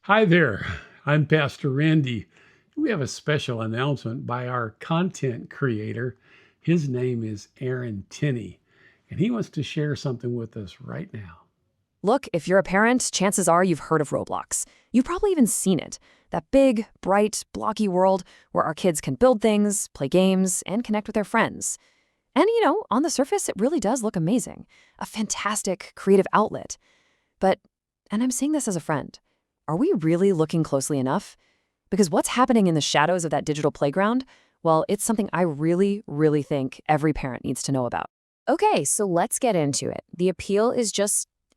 Hi there, I'm Pastor Randy. We have a special announcement by our content creator. His name is Aaron Tinney, and he wants to share something with us right now. Look, if you're a parent, chances are you've heard of Roblox. You've probably even seen it. That big, bright, blocky world where our kids can build things, play games, and connect with their friends. And, on the surface, it really does look amazing. A fantastic creative outlet. But, and I'm saying this as a friend, are we really looking closely enough? Because what's happening in the shadows of that digital playground? Well, it's something I really, really think every parent needs to know about. Okay, so let's get into it. The appeal is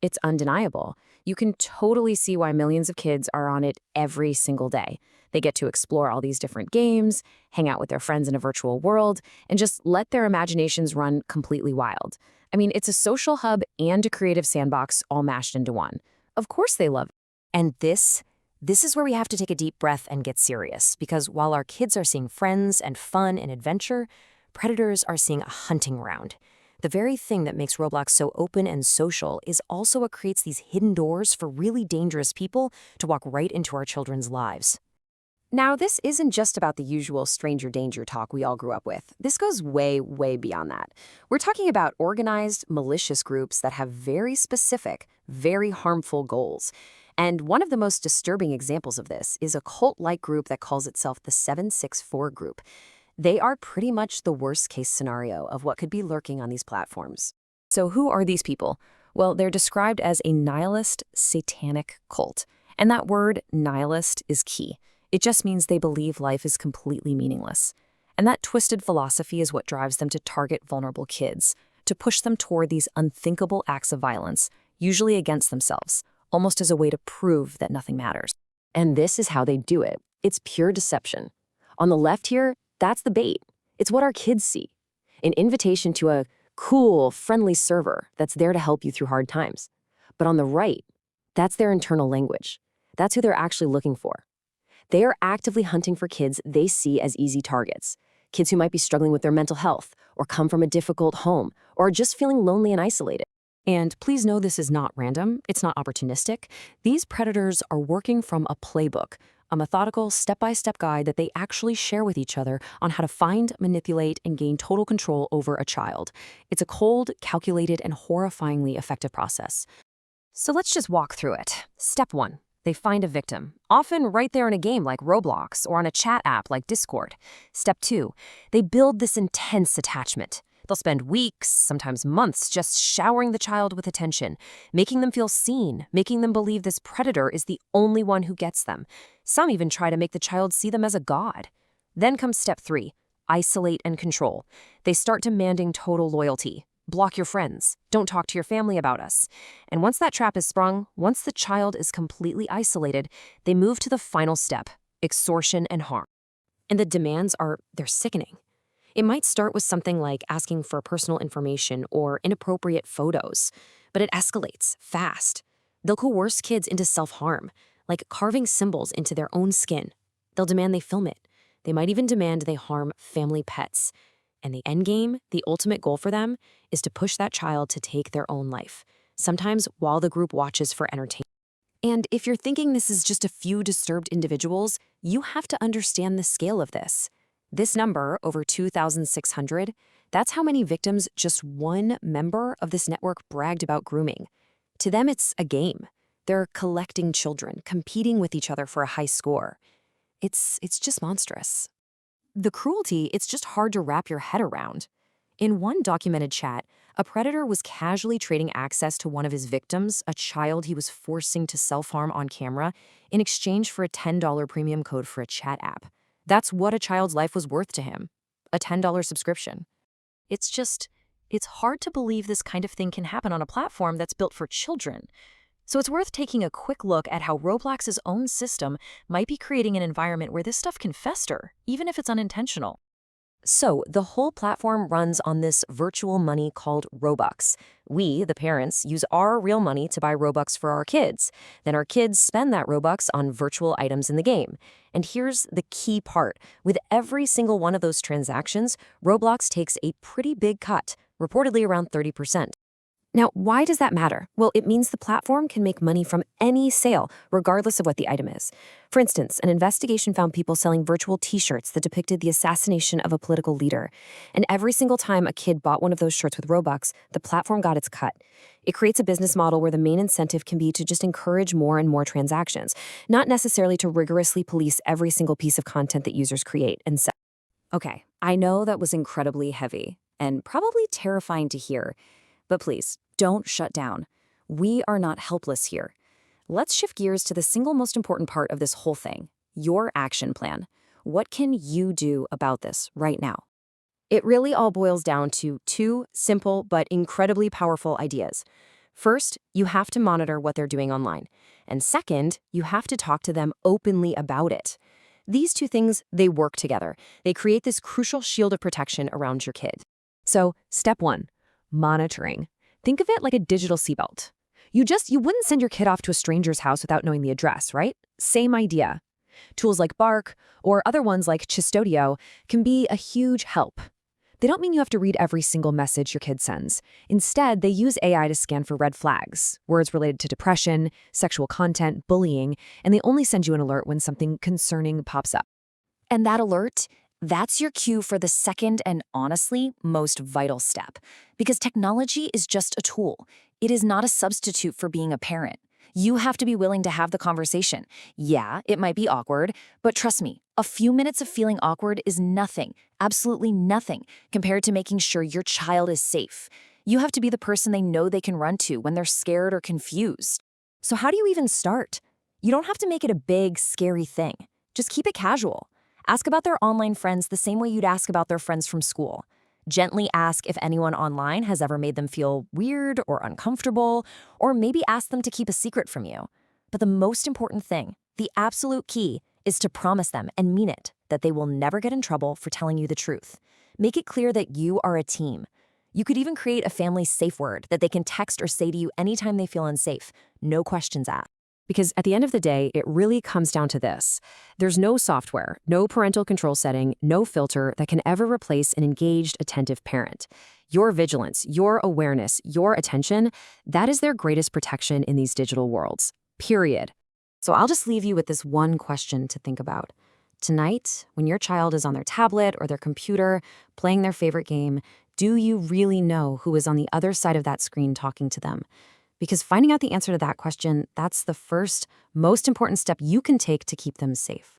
it's undeniable. You can totally see why millions of kids are on it every single day. They get to explore all these different games, hang out with their friends in a virtual world, and just let their imaginations run completely wild. I mean, it's a social hub and a creative sandbox all mashed into one. Of course they love it. And this is where we have to take a deep breath and get serious, because while our kids are seeing friends and fun and adventure, predators are seeing a hunting ground. The very thing that makes Roblox so open and social is also what creates these hidden doors for really dangerous people to walk right into our children's lives. Now, this isn't just about the usual stranger danger talk we all grew up with. This goes way, way beyond that. We're talking about organized, malicious groups that have very specific, very harmful goals. And one of the most disturbing examples of this is a cult-like group that calls itself the 764 Group. They are pretty much the worst-case scenario of what could be lurking on these platforms. So who are these people? Well, they're described as a nihilist satanic cult. And that word, nihilist, is key. It just means they believe life is completely meaningless. And that twisted philosophy is what drives them to target vulnerable kids, to push them toward these unthinkable acts of violence, usually against themselves, almost as a way to prove that nothing matters. And this is how they do it. It's pure deception. On the left here, that's the bait. It's what our kids see. An invitation to a cool, friendly server that's there to help you through hard times. But on the right, that's their internal language. That's who they're actually looking for. They are actively hunting for kids they see as easy targets. Kids who might be struggling with their mental health, or come from a difficult home, or are just feeling lonely and isolated. And please know this is not random. It's not opportunistic. These predators are working from a playbook, a methodical, step-by-step guide that they actually share with each other on how to find, manipulate, and gain total control over a child. It's a cold, calculated, and horrifyingly effective process. So let's just walk through it. Step 1. They find a victim, often right there in a game like Roblox or on a chat app like Discord. Step 2. They build this intense attachment. They'll spend weeks, sometimes months, just showering the child with attention, making them feel seen, making them believe this predator is the only one who gets them. Some even try to make the child see them as a god. Then comes step 3, isolate and control. They start demanding total loyalty. Block your friends. Don't talk to your family about us. And once that trap is sprung, once the child is completely isolated, they move to the final step, extortion and harm. And the demands they're sickening. It might start with something like asking for personal information or inappropriate photos, but it escalates fast. They'll coerce kids into self-harm, like carving symbols into their own skin. They'll demand they film it. They might even demand they harm family pets. And the end game, the ultimate goal for them, is to push that child to take their own life, sometimes while the group watches for entertainment. And if you're thinking this is just a few disturbed individuals, you have to understand the scale of this. This number, over 2,600, that's how many victims just one member of this network bragged about grooming. To them, it's a game. They're collecting children, competing with each other for a high score. It's just monstrous. The cruelty, it's just hard to wrap your head around. In one documented chat, a predator was casually trading access to one of his victims, a child he was forcing to self-harm on camera, in exchange for a $10 premium code for a chat app. That's what a child's life was worth to him, a $10 subscription. It's hard to believe this kind of thing can happen on a platform that's built for children. So it's worth taking a quick look at how Roblox's own system might be creating an environment where this stuff can fester, even if it's unintentional. So the whole platform runs on this virtual money called Robux. We, the parents, use our real money to buy Robux for our kids. Then our kids spend that Robux on virtual items in the game. And here's the key part. With every single one of those transactions, Roblox takes a pretty big cut, reportedly around 30%. Now, why does that matter? Well, it means the platform can make money from any sale, regardless of what the item is. For instance, an investigation found people selling virtual t-shirts that depicted the assassination of a political leader. And every single time a kid bought one of those shirts with Robux, the platform got its cut. It creates a business model where the main incentive can be to just encourage more and more transactions, not necessarily to rigorously police every single piece of content that users create and sell. Okay, I know that was incredibly heavy and probably terrifying to hear. But please, don't shut down. We are not helpless here. Let's shift gears to the single most important part of this whole thing, your action plan. What can you do about this right now? It really all boils down to two simple but incredibly powerful ideas. First, you have to monitor what they're doing online. And second, you have to talk to them openly about it. These two things, they work together. They create this crucial shield of protection around your kid. So, step one. Monitoring. Think of it like a digital seatbelt. You wouldn't send your kid off to a stranger's house without knowing the address, right? Same idea. Tools like Bark or other ones like Chistodio can be a huge help. They don't mean you have to read every single message your kid sends. Instead, they use AI to scan for red flags, words related to depression, sexual content, bullying, and they only send you an alert when something concerning pops up. And that alert, that's your cue for the second and honestly most vital step. Because technology is just a tool. It is not a substitute for being a parent. You have to be willing to have the conversation. Yeah, it might be awkward, but trust me, a few minutes of feeling awkward is nothing, absolutely nothing, compared to making sure your child is safe. You have to be the person they know they can run to when they're scared or confused. So how do you even start? You don't have to make it a big, scary thing. Just keep it casual. Ask about their online friends the same way you'd ask about their friends from school. Gently ask if anyone online has ever made them feel weird or uncomfortable, or maybe ask them to keep a secret from you. But the most important thing, the absolute key, is to promise them and mean it that they will never get in trouble for telling you the truth. Make it clear that you are a team. You could even create a family safe word that they can text or say to you anytime they feel unsafe, no questions asked. Because at the end of the day, it really comes down to this. There's no software, no parental control setting, no filter that can ever replace an engaged, attentive parent. Your vigilance, your awareness, your attention, that is their greatest protection in these digital worlds. Period. So I'll just leave you with this one question to think about. Tonight, when your child is on their tablet or their computer, playing their favorite game, do you really know who is on the other side of that screen talking to them? Because finding out the answer to that question, that's the first, most important step you can take to keep them safe.